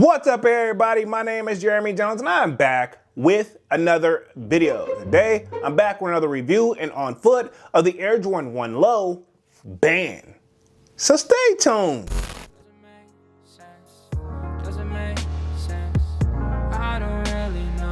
What's up, everybody? My name is Jeremy Jones, and I'm back with another video. Today, I'm back with another review and on foot of the Air Jordan 1 Low ban. So stay tuned.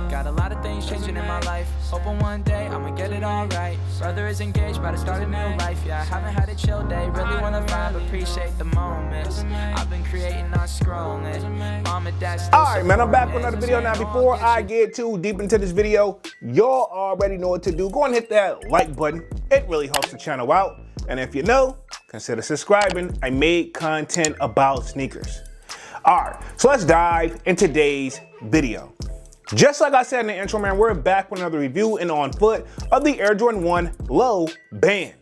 Got a lot of things changing in my life. Hoping one day I'ma get it all right. Brother is engaged, about to start a new life. Yeah, I haven't had a chill day. Really wanna vibe, appreciate the moments. I've been creating, not scrolling. Mom and dad still. Alright, man, I'm back with another video. Now, before I get too deep into this video, y'all already know what to do. Go and hit that like button. It really helps the channel out. And if you know, consider subscribing. I made content about sneakers. Alright, so let's dive into today's video. Just like I said in the intro, man, we're back with another review and on foot of the Air Jordan 1 Low ban.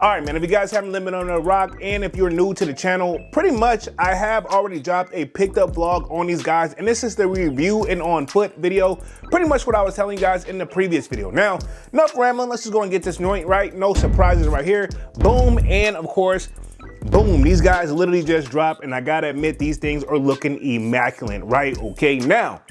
All right, man, if you guys haven't lived on the rock and if you're new to the channel, pretty much I have already dropped a picked up vlog on these guys, and this is the review and on foot video. Pretty much what I was telling you guys in the previous video. Now, enough rambling, let's just go and get this joint right. No surprises right here. Boom, and of course, boom, these guys literally just dropped, and I gotta admit, these things are looking immaculate, right? Okay, now,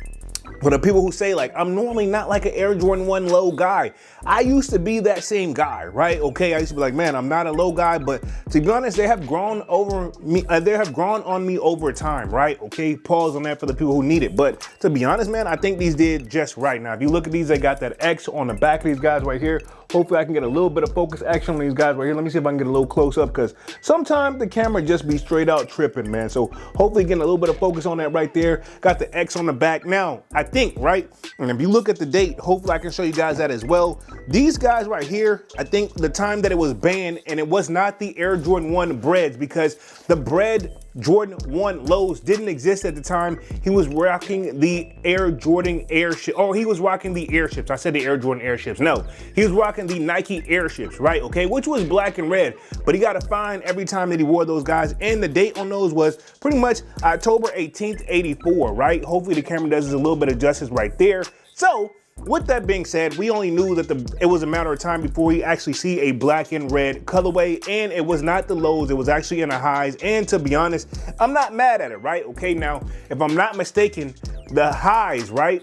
for the people who say, like, I'm normally not like an Air Jordan 1 Low guy. I used to be that same guy, right? Okay, I used to be like, man, I'm not a low guy, but to be honest, they have grown over me. They have grown on me over time, right? Okay, pause on that for the people who need it. But to be honest, man, I think these did just right. Now, if you look at these, they got that X on the back of these guys right here. Hopefully I can get a little bit of focus action on these guys right here. Let me see if I can get a little close up, because sometimes the camera just be straight out tripping, man. So hopefully getting a little bit of focus on that right there. Got the X on the back. Now, I think, right, and if you look at the date, hopefully I can show you guys that as well. These guys right here, I think the time that it was banned, and it was not the Air Jordan 1 breads, because the bread Jordan 1 Lows didn't exist at the time. He was rocking the Air Jordan Airship. Oh, he was rocking the Airships. I said the Air Jordan Airships. No, he was rocking the Nike Airships, right? Okay, which was black and red, but he got a fine every time that he wore those guys. And the date on those was pretty much October 18th, 84, right? Hopefully the camera does us a little bit of justice right there. So, with that being said, we only knew that it was a matter of time before we actually see a black and red colorway, and it was not the lows, it was actually in the highs. And to be honest, I'm not mad at it, right? Okay, now, if I'm not mistaken, the highs, right?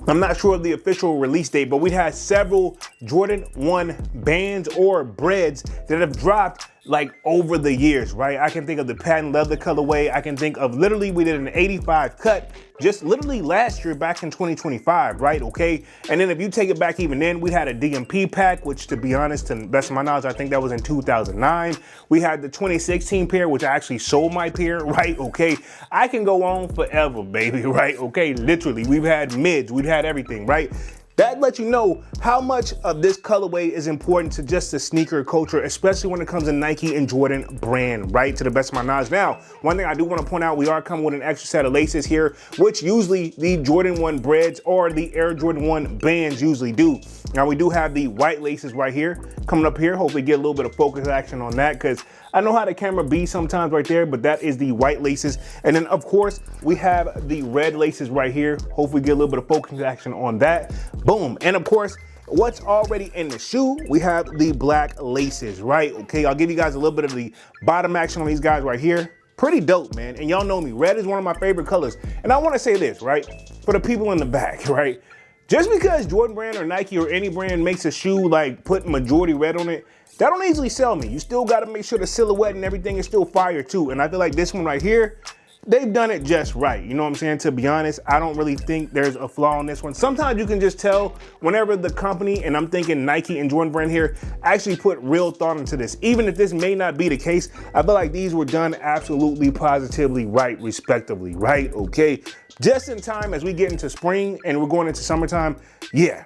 I'm not sure of the official release date, but we had several Jordan 1 bands or breads that have dropped like over the years, right? I can think of the patent leather colorway. I can think of literally, we did an 85 cut just literally last year back in 2025, right? Okay. And then if you take it back even then, we had a DMP pack, which to be honest, to the best of my knowledge, I think that was in 2009. We had the 2016 pair, which I actually sold my pair, right? Okay. I can go on forever, baby, right? Okay. Literally, we've had mids, we've had everything, right? That lets you know how much of this colorway is important to just the sneaker culture, especially when it comes to Nike and Jordan brand, right? To the best of my knowledge. Now, one thing I do want to point out, we are coming with an extra set of laces here, which usually the Jordan 1 breads or the Air Jordan 1 bands usually do. Now, we do have the white laces right here coming up here. Hopefully get a little bit of focus action on that, because I know how the camera be sometimes right there, but that is the white laces. And then of course, we have the red laces right here. Hopefully get a little bit of focus action on that. Boom. And of course, what's already in the shoe, we have the black laces, right? Okay, I'll give you guys a little bit of the bottom action on these guys right here. Pretty dope, man. And y'all know me, red is one of my favorite colors. And I want to say this, right? For the people in the back, right? Just because Jordan brand or Nike or any brand makes a shoe like put majority red on it, that don't easily sell me. You still got to make sure the silhouette and everything is still fire too. And I feel like this one right here, they've done it just right. You know what I'm saying? To be honest, I don't really think there's a flaw in this one. Sometimes you can just tell whenever the company, and I'm thinking Nike and Jordan brand here, actually put real thought into this. Even if this may not be the case, I feel like these were done absolutely positively right, respectively, right? Okay. Just in time as we get into spring and we're going into summertime, yeah.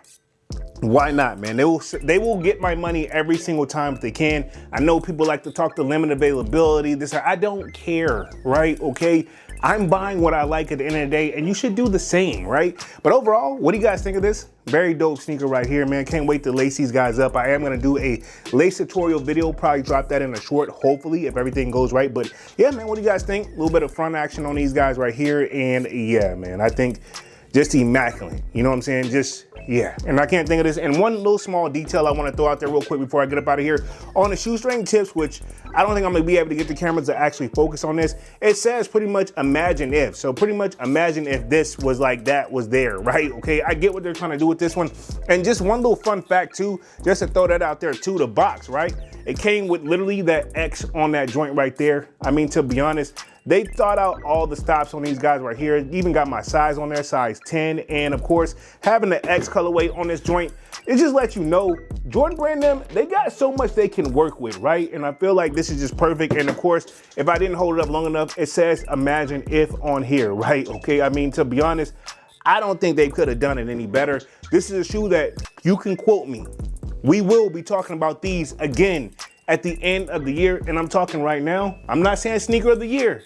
Why not, man? They will get my money every single time if they can. I know people like to talk to limited availability. I don't care, right? Okay, I'm buying what I like at the end of the day, and you should do the same, right? But overall, what do you guys think of this? Very dope sneaker right here, man. Can't wait to lace these guys up. I am gonna do a lace tutorial video, probably drop that in a short, hopefully, if everything goes right. But yeah, man, what do you guys think? A little bit of front action on these guys right here, and yeah, man, I think just immaculate. You know what I'm saying? Just, yeah. And I can't think of this. And one little small detail I want to throw out there real quick before I get up out of here. On the shoestring tips, which I don't think I'm going to be able to get the cameras to actually focus on this, it says pretty much imagine if. So pretty much imagine if this was like that was there, right? Okay, I get what they're trying to do with this one. And just one little fun fact too, just to throw that out there too, the box, right? It came with literally that X on that joint right there. I mean, to be honest, they thought out all the stops on these guys right here. Even got my size on there, size 10. And of course, having the X colorway on this joint, it just lets you know, Jordan Brand them, they got so much they can work with, right? And I feel like this is just perfect. And of course, if I didn't hold it up long enough, it says imagine if on here, right? Okay, I mean, to be honest, I don't think they could have done it any better. This is a shoe that you can quote me. We will be talking about these again at the end of the year, and I'm talking right now. I'm not saying sneaker of the year,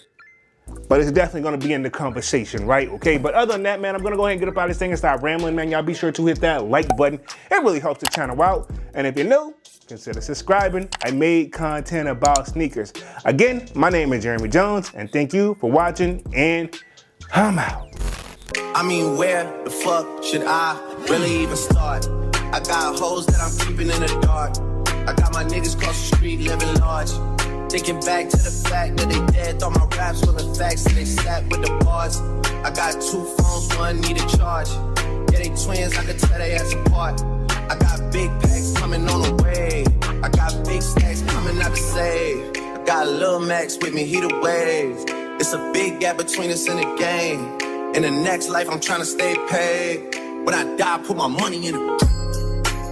but it's definitely gonna be in the conversation, right? Okay, but other than that, man, I'm gonna go ahead and get up out of this thing and stop rambling, man. Y'all be sure to hit that like button. It really helps the channel out. And if you're new, consider subscribing. I made content about sneakers. Again, my name is Jeremy Jones, and thank you for watching, and I'm out. I mean, where the fuck should I really even start? I got hoes that I'm keeping in the dark. I got my niggas across the street living large. Thinking back to the fact that they dead, thought my raps were the facts, and they sat with the bars. I got 2 phones, one need a charge. Yeah, they twins, I could tell they ass apart. I got big packs coming on the way. I got big stacks coming out to save. I got Lil Max with me, he the wave. It's a big gap between us in the game. In the next life, I'm trying to stay paid. When I die, put my money in the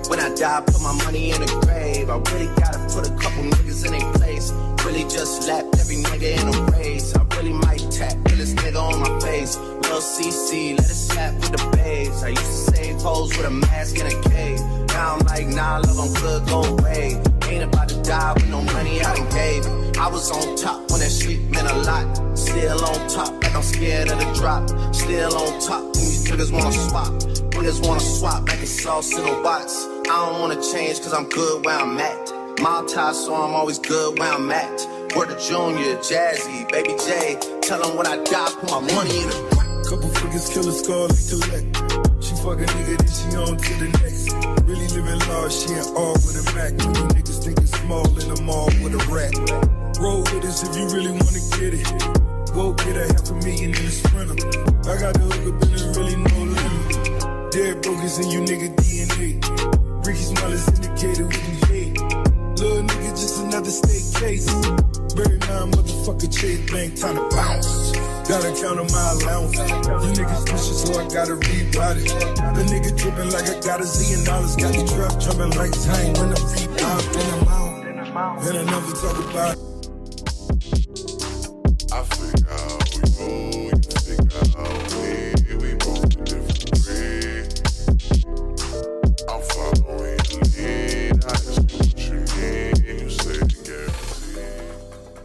When I die, put my money in the grave. I really gotta put a couple niggas in their place. Really just slapped every nigga in a race. I really might tap this nigga on my face. Lil CC, let it slap with the babes. I used to save hoes with a mask in a cave. Now I'm like, nah, love, I'm good, go away. Ain't about to die with no money I done gave. I was on top when that shit meant a lot. Still on top, like I'm scared of the drop. Still on top when these niggas wanna swap. Niggas wanna swap like it's sauce in a box. I don't wanna change cause I'm good where I'm at. Multi, so I'm always good where I'm at. Word of Junior, Jazzy, Baby J. Tell them when I die, put my money in it. Couple figures, kill a skull, collect. She fuck a nigga, then she on to the next. Really living large, she ain't all with a Mac. You niggas thinking small in the mall with a rat. Roll with us if you really wanna get it. Go get a $500,000 in the Sprinter. I got the hook up and there really no limit. Dead brokers in you nigga DNA. Ricky Smile is indicated with the J. Little nigga, just another state case. Very 9 motherfucker Chase Bank, time to bounce. Gotta count on my allowance. You niggas pushing, so I gotta rebound it. The nigga dripping like I got $1 zillion. Got the trap jumping like time when I rebound. Then I'm out. And I never talk about it.